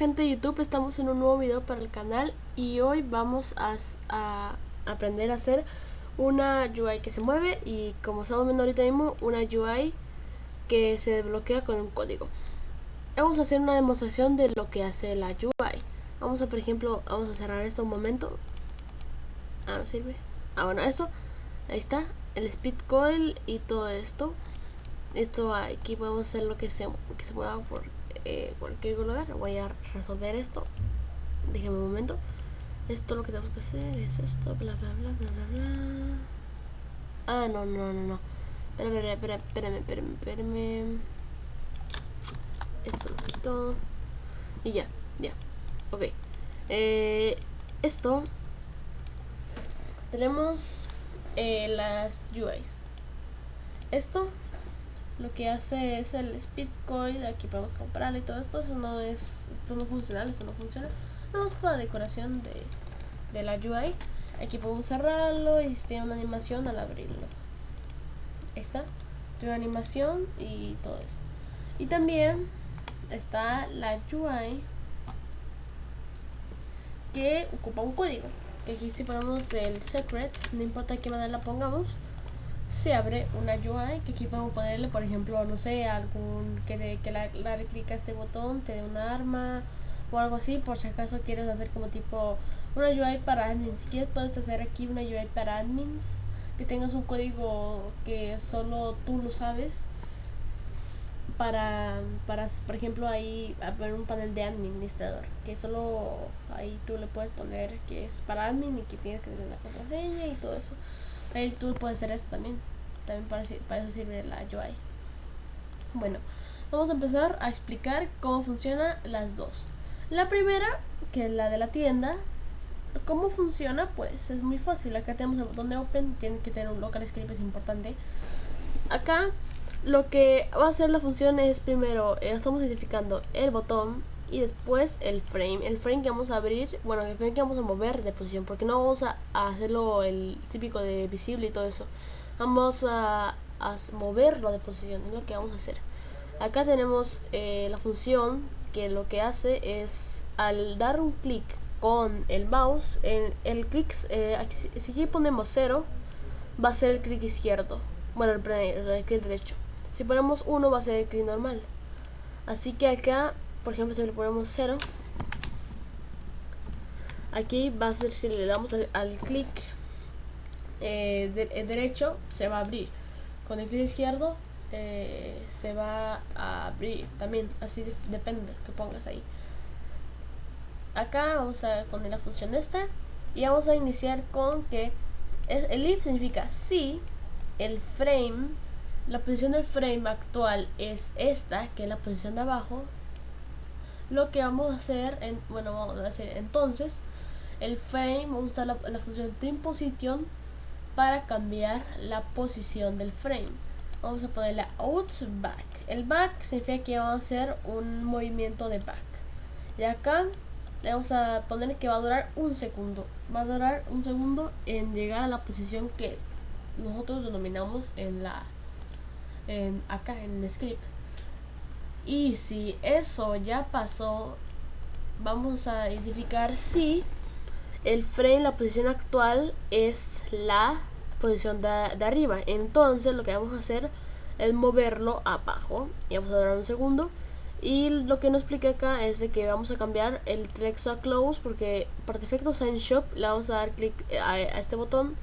gente de YouTube, estamos en un nuevo video para el canal y hoy vamos a aprender a hacer una UI que se mueve y, como estamos viendo ahorita mismo, una UI que se desbloquea con un código. Vamos a hacer una demostración de lo que hace la UI. Vamos a, por ejemplo, vamos a cerrar esto un momento. No sirve. Bueno, esto, ahí está, el speed coil y todo esto. Esto aquí podemos hacer lo que se mueva por cualquier lugar. Voy a resolver esto. Déjenme un momento. Esto lo que tenemos que hacer es esto, bla bla bla bla bla bla. No. Espérame. Esto lo quito. Y ya. Ok. Esto. Tenemos las UIs. Esto lo que hace es el speed coil. Aquí podemos comprarlo y todo esto. Esto no es funcional, esto no funciona. No es para decoración de la UI. Aquí podemos cerrarlo y tiene una animación al abrirlo. Ahí está, tiene una animación y todo eso. Y también está la UI que ocupa un código, que aquí si ponemos el secret, no importa qué manera la pongamos, se abre una UI que aquí podemos ponerle, por ejemplo, no sé, algún que le clic a este botón te dé una arma o algo así, por si acaso quieres hacer como tipo una UI para admins. Si quieres puedes hacer aquí una UI para admins, que tengas un código que solo tú lo sabes, para por ejemplo ahí poner un panel de administrador que solo ahí tú le puedes poner que es para admin y que tienes que tener la contraseña y todo eso. Ahí tú puedes hacer esto también para eso sirve la UI. Bueno, vamos a empezar a explicar cómo funcionan las dos. La primera, que es la de la tienda. ¿Cómo funciona? Pues es muy fácil. Acá tenemos el botón de open, tiene que tener un local script, es importante. Acá lo que va a hacer la función es primero estamos identificando el botón y después el frame que vamos a abrir, bueno, el frame que vamos a mover de posición, porque no vamos a hacerlo el típico de visible y todo eso. Vamos a moverlo de posición, es lo que vamos a hacer. Acá tenemos la función que lo que hace es, al dar un clic con el mouse, el clic, si aquí ponemos 0, va a ser el clic izquierdo, bueno, el clic derecho. Si ponemos 1 va a ser el clic normal. Así que acá, por ejemplo, si le ponemos 0, aquí va a ser, si le damos al clic derecho, se va a abrir. Con el clic izquierdo se va a abrir también, así depende que pongas ahí. Acá vamos a poner la función esta y vamos a iniciar con que el if significa si el frame, la posición del frame actual es esta, que es la posición de abajo. Lo que vamos a hacer, vamos a hacer entonces el frame, vamos a usar la función trimPosition para cambiar la posición del frame. Vamos a ponerle out back. El back significa que vamos a hacer un movimiento de back. Y acá le vamos a poner que va a durar un segundo. Va a durar un segundo en llegar a la posición que nosotros denominamos acá en el script. Y si eso ya pasó, vamos a identificar si el frame, la posición actual, es la posición de arriba. Entonces lo que vamos a hacer es moverlo abajo y vamos a dar un segundo. Y lo que nos explica acá es de que vamos a cambiar el text a close, porque por defecto está en shop. Le vamos a dar clic a este botón,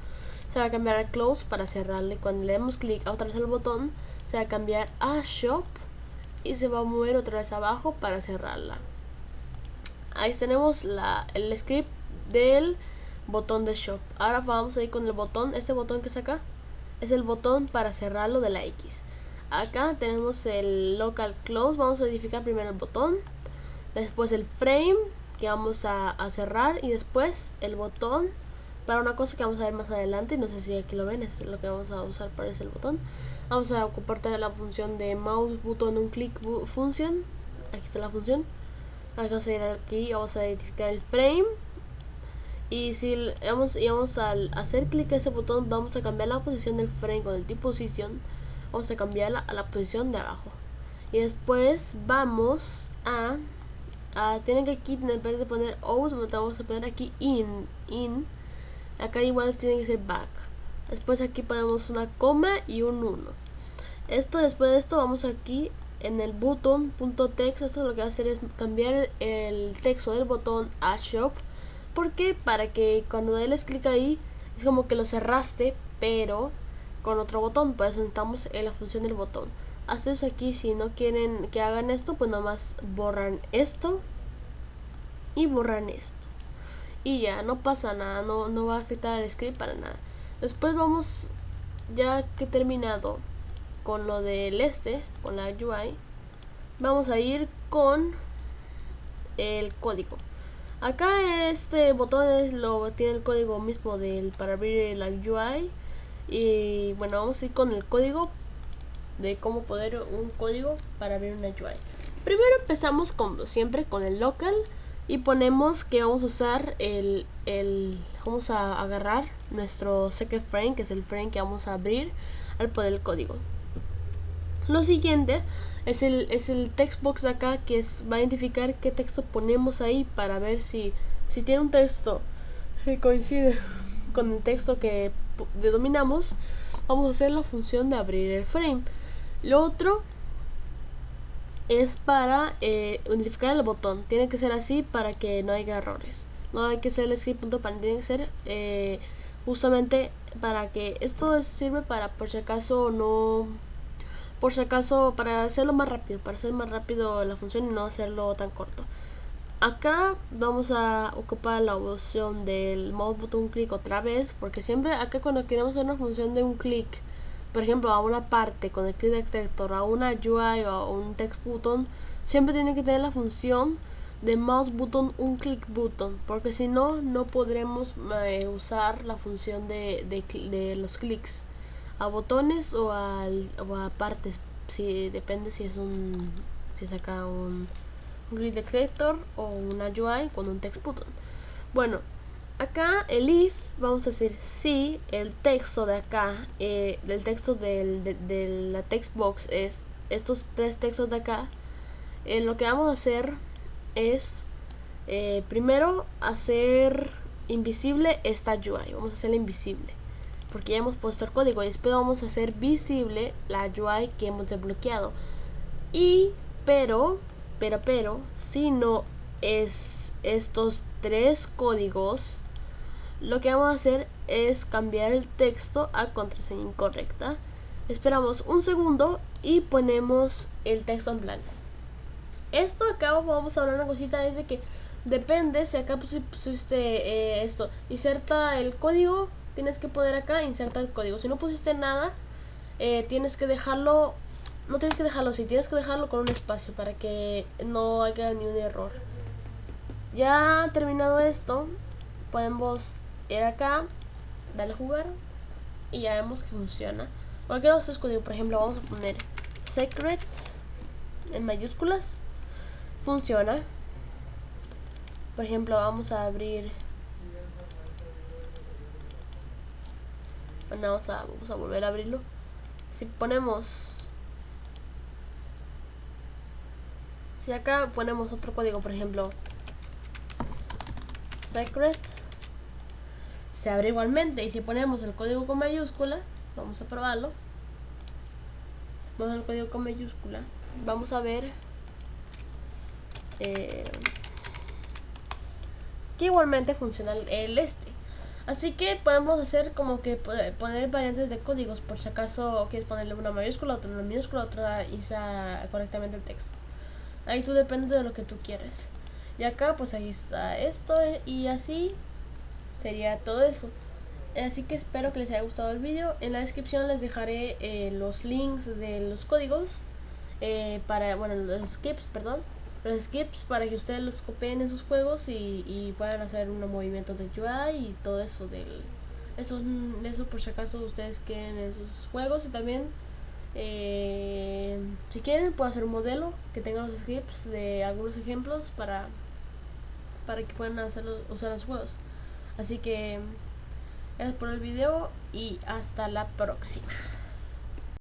se va a cambiar a close para cerrarle. Cuando le demos clic a otra vez al botón, se va a cambiar a shop y se va a mover otra vez abajo para cerrarla. Ahí tenemos el script del botón de shop. Ahora vamos a ir con el botón. Este botón que está acá es el botón para cerrarlo de la X. Acá tenemos el local close. Vamos a edificar primero el botón, después el frame que vamos a cerrar, y después el botón para una cosa que vamos a ver más adelante. No sé si aquí lo ven, es lo que vamos a usar para ese botón. Vamos a ocupar de la función de mouse button un click function. Aquí está la función. Vamos a ir aquí, vamos a identificar el frame. Y si vamos a hacer clic a ese botón, vamos a cambiar la posición del frame con el trimPosition. Vamos a cambiarla a la posición de abajo. Y después vamos a tienen que aquí, en vez de poner out, vamos a poner aquí in. Acá igual tiene que ser back. Después aquí ponemos una coma y un 1. Después de esto vamos aquí en el button .text. Esto lo que va a hacer es cambiar el texto del botón a shop. Porque para que cuando des clic ahí es como que lo cerraste, pero con otro botón. Por eso necesitamos la función del botón. Ustedes aquí, si no quieren que hagan esto, pues nada más borran esto y borran esto. Y ya, no pasa nada, no va a afectar al script para nada. Después vamos, ya que he terminado con lo del con la UI, vamos a ir con el código. Acá este botón tiene el código mismo para abrir la UI. Y bueno, vamos a ir con el código de cómo poner un código para abrir una UI. Primero empezamos como siempre con el local y ponemos que vamos a usar vamos a agarrar nuestro second frame, que es el frame que vamos a abrir al poner el código. Lo siguiente es el text box de acá, que va a identificar qué texto ponemos ahí para ver si tiene un texto que coincide con el texto que denominamos. Vamos a hacer la función de abrir el frame. Lo otro es para identificar el botón. Tiene que ser así para que no haya errores. No hay que ser el script.pan, tiene que ser justamente para que esto sirve para para hacerlo más rápido, para hacer más rápido la función y no hacerlo tan corto. Acá vamos a ocupar la opción del mouse button click otra vez, porque siempre acá cuando queremos hacer una función de un clic, por ejemplo a una parte con el click detector, a una UI o a un text button, siempre tiene que tener la función de mouse button un click button, porque si no, no podremos usar la función de los clics a botones o a partes, depende si es acá un grid detector o una UI con un text button. Bueno, acá el if vamos a decir si el texto de acá, del texto de la text box es estos tres textos de acá. Lo que vamos a hacer es primero hacer invisible esta UI. Vamos a hacerla invisible porque ya hemos puesto el código, y después vamos a hacer visible la UI que hemos desbloqueado. Pero si no es estos tres códigos, lo que vamos a hacer es cambiar el texto a contraseña incorrecta. Esperamos un segundo y ponemos el texto en blanco. Esto acá vamos a hablar una cosita, es de que depende si acá pusiste esto, inserta el código, tienes que poner acá inserta el código. Si no pusiste nada, tienes que dejarlo. No tienes que dejarlo así, tienes que dejarlo con un espacio para que no haya ni un error. Ya terminado esto, podemos ir acá, darle a jugar y ya vemos que funciona. Cualquiera de estos códigos, por ejemplo, vamos a poner secret en mayúsculas, funciona. Por ejemplo, vamos a abrir. Bueno, vamos a volver a abrirlo. Si acá ponemos otro código, por ejemplo secret, se abre igualmente. Y si ponemos el código con mayúscula, vamos a probarlo. Vamos al código con mayúscula, vamos a ver que igualmente funciona así que podemos hacer como que poner variantes de códigos por si acaso quieres ponerle una mayúscula, otra una minúscula, otra hice correctamente el texto. Ahí tú depende de lo que tú quieres. Y acá pues ahí está esto, y así sería todo eso. Así que espero que les haya gustado el vídeo. En la descripción les dejaré los links de los códigos los skips para que ustedes los copien en sus juegos y puedan hacer unos movimientos de UI y todo eso eso por si acaso ustedes quieren en sus juegos. Y también si quieren puedo hacer un modelo que tenga los skips de algunos ejemplos para que puedan usar los juegos. Así que gracias por el video y hasta la próxima.